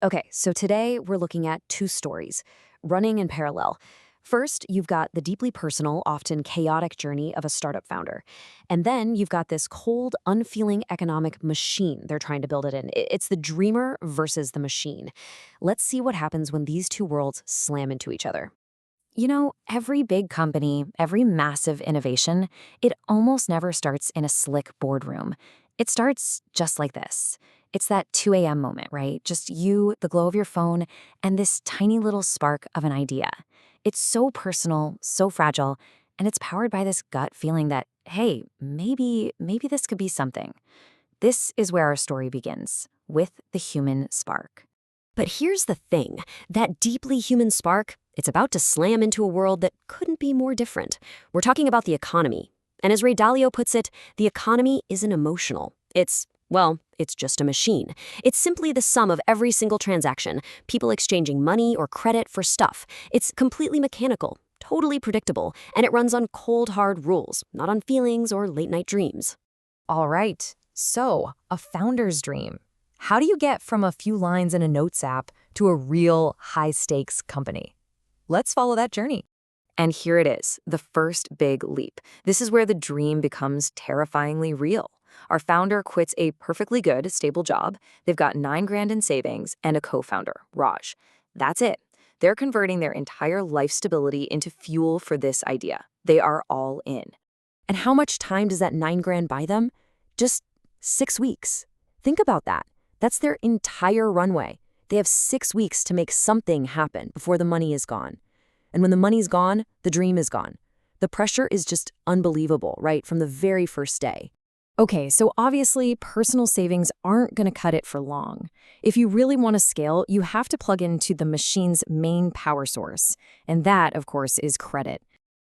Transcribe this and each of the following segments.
Okay, so today we're looking at two stories running in parallel. First, you've got the deeply personal, often chaotic journey of a startup founder. And then you've got this cold, unfeeling economic machine they're trying to build it in. It's the dreamer versus the machine. Let's see what happens when these two worlds slam into each other. Every big company, every massive innovation, it almost never starts in a slick boardroom. It starts just like this. It's that 2 a.m. moment, right? Just you, the glow of your phone, and this tiny little spark of an idea. It's so personal, so fragile, and it's powered by this gut feeling that, hey, maybe this could be something. This is where our story begins, with the human spark. But here's the thing, that deeply human spark, it's about to slam into a world that couldn't be more different. We're talking about the economy. And as Ray Dalio puts it, the economy isn't emotional. It's just a machine. It's simply the sum of every single transaction, people exchanging money or credit for stuff. It's completely mechanical, totally predictable, and it runs on cold, hard rules, not on feelings or late-night dreams. All right, so a founder's dream. How do you get from a few lines in a notes app to a real high-stakes company? Let's follow that journey. And here it is, the first big leap. This is where the dream becomes terrifyingly real. Our founder quits a perfectly good, stable job. They've got $9,000 in savings and a co-founder, Raj. That's it. They're converting their entire life stability into fuel for this idea. They are all in. And how much time does that $9,000 buy them? Just 6 weeks. Think about that. That's their entire runway. They have 6 weeks to make something happen before the money is gone. And when the money's gone, the dream is gone. The pressure is just unbelievable, right, from the very first day. Okay, so obviously personal savings aren't going to cut it for long. If you really want to scale, you have to plug into the machine's main power source. And that, of course, is credit.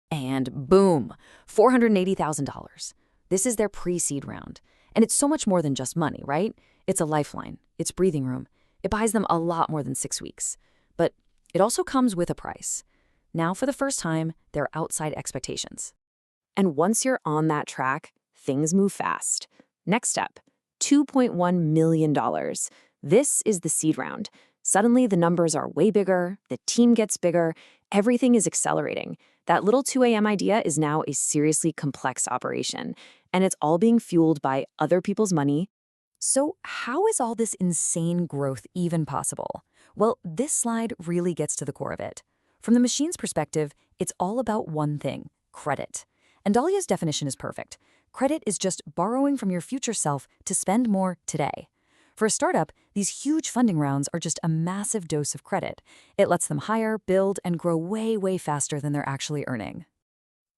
And boom, $480,000. This is their pre-seed round. And it's so much more than just money, right? It's a lifeline. It's breathing room. It buys them a lot more than 6 weeks. But it also comes with a price. Now, for the first time, they're outside expectations. And once you're on that track, things move fast. Next step, $2.1 million. This is the seed round. Suddenly, the numbers are way bigger, the team gets bigger, everything is accelerating. That little 2 a.m. idea is now a seriously complex operation, and it's all being fueled by other people's money. So how is all this insane growth even possible? Well, this slide really gets to the core of it. From the machine's perspective, it's all about one thing, credit. And Dalio's definition is perfect. Credit is just borrowing from your future self to spend more today. For a startup, these huge funding rounds are just a massive dose of credit. It lets them hire, build, and grow way, way faster than they're actually earning.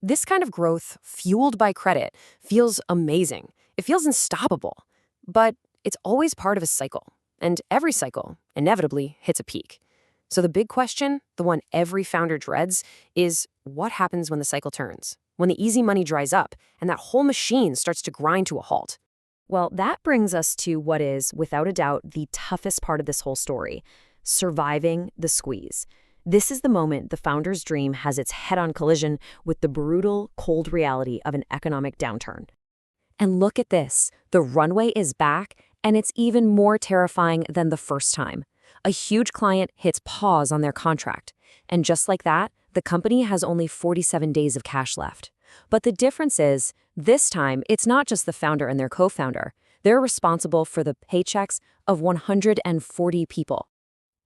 This kind of growth, fueled by credit, feels amazing. It feels unstoppable. But it's always part of a cycle. And every cycle, inevitably, hits a peak. So the big question, the one every founder dreads, is what happens when the cycle turns? When the easy money dries up and that whole machine starts to grind to a halt? Well, that brings us to what is, without a doubt, the toughest part of this whole story, surviving the squeeze. This is the moment the founder's dream has its head-on collision with the brutal, cold reality of an economic downturn. And look at this. The runway is back, and it's even more terrifying than the first time. A huge client hits pause on their contract. And just like that, the company has only 47 days of cash left. But the difference is, this time, it's not just the founder and their co-founder. They're responsible for the paychecks of 140 people.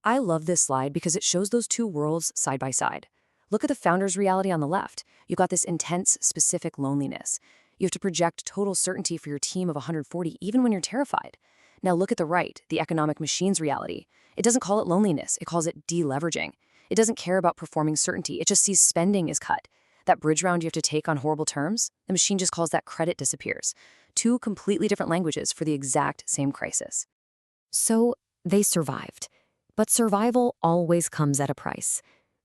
I love this slide because it shows those two worlds side by side. Look at the founder's reality on the left. You've got this intense, specific loneliness. You have to project total certainty for your team of 140 even when you're terrified. Now look at the right, the economic machine's reality. It doesn't call it loneliness, it calls it deleveraging. It doesn't care about performing certainty, it just sees spending is cut. That bridge round you have to take on horrible terms, the machine just calls that credit disappears. Two completely different languages for the exact same crisis. So they survived. But survival always comes at a price.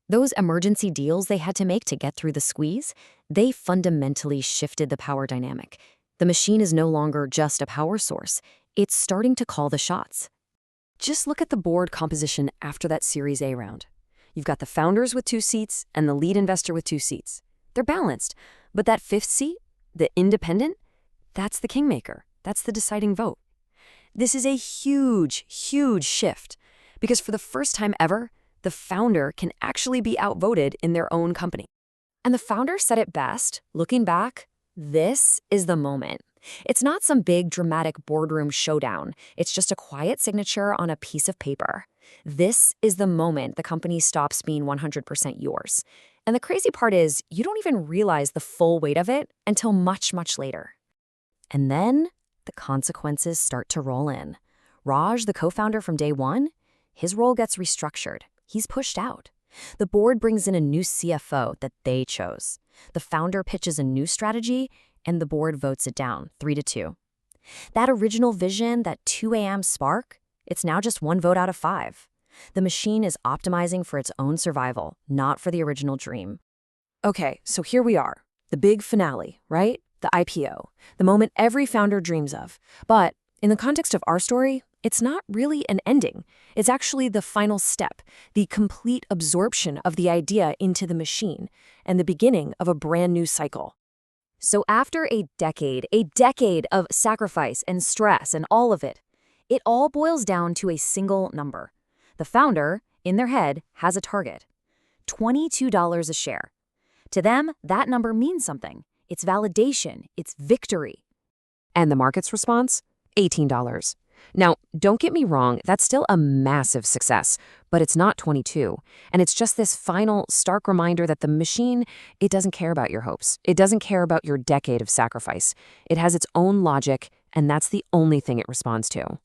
Those emergency deals they had to make to get through the squeeze, they fundamentally shifted the power dynamic. The machine is no longer just a power source. It's starting to call the shots. Just look at the board composition after that Series A round. You've got the founders with 2 seats and the lead investor with 2 seats. They're balanced, but that 5th seat, the independent, that's the kingmaker. That's the deciding vote. This is a huge, huge shift. Because for the first time ever, the founder can actually be outvoted in their own company. And the founder said it best, looking back, this is the moment. It's not some big dramatic boardroom showdown. It's just a quiet signature on a piece of paper. This is the moment the company stops being 100% yours. And the crazy part is, you don't even realize the full weight of it until much, much later. And then the consequences start to roll in. Raj, the co-founder from day one, his role gets restructured. He's pushed out. The board brings in a new CFO that they chose. The founder pitches a new strategy, and the board votes it down, 3-2. That original vision, that 2 a.m. spark, it's now just 1 vote out of 5. The machine is optimizing for its own survival, not for the original dream. Okay, so here we are, the big finale, right? The IPO, the moment every founder dreams of. But in the context of our story, it's not really an ending. It's actually the final step, the complete absorption of the idea into the machine, and the beginning of a brand new cycle. So after a decade of sacrifice and stress and all of it all boils down to a single number. The founder, in their head, has a target. $22 a share. To them, that number means something. It's validation. It's victory. And the market's response? $18. Now, don't get me wrong, that's still a massive success, but it's not 22. And it's just this final, stark reminder that the machine, it doesn't care about your hopes. It doesn't care about your decade of sacrifice. It has its own logic, and that's the only thing it responds to.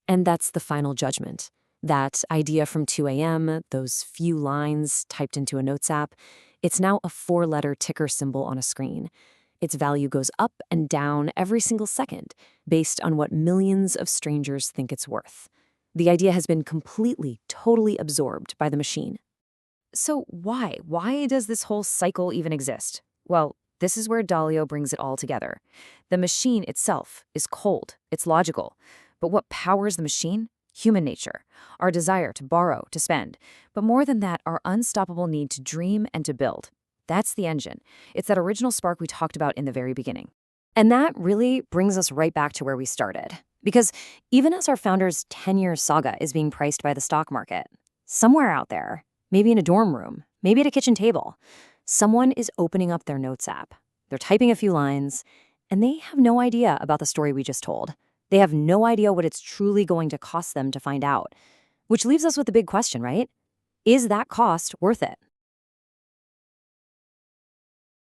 And that's the final judgment. That idea from 2 a.m., those few lines typed into a notes app, it's now a 4-letter ticker symbol on a screen. Its value goes up and down every single second, based on what millions of strangers think it's worth. The idea has been completely, totally absorbed by the machine. So why? Why does this whole cycle even exist? Well, this is where Dalio brings it all together. The machine itself is cold, it's logical. But what powers the machine? Human nature, our desire to borrow, to spend. But more than that, our unstoppable need to dream and to build. That's the engine. It's that original spark we talked about in the very beginning. And that really brings us right back to where we started. Because even as our founder's 10-year saga is being priced by the stock market, somewhere out there, maybe in a dorm room, maybe at a kitchen table, someone is opening up their notes app. They're typing a few lines, and they have no idea about the story we just told. They have no idea what it's truly going to cost them to find out. Which leaves us with the big question, right? Is that cost worth it?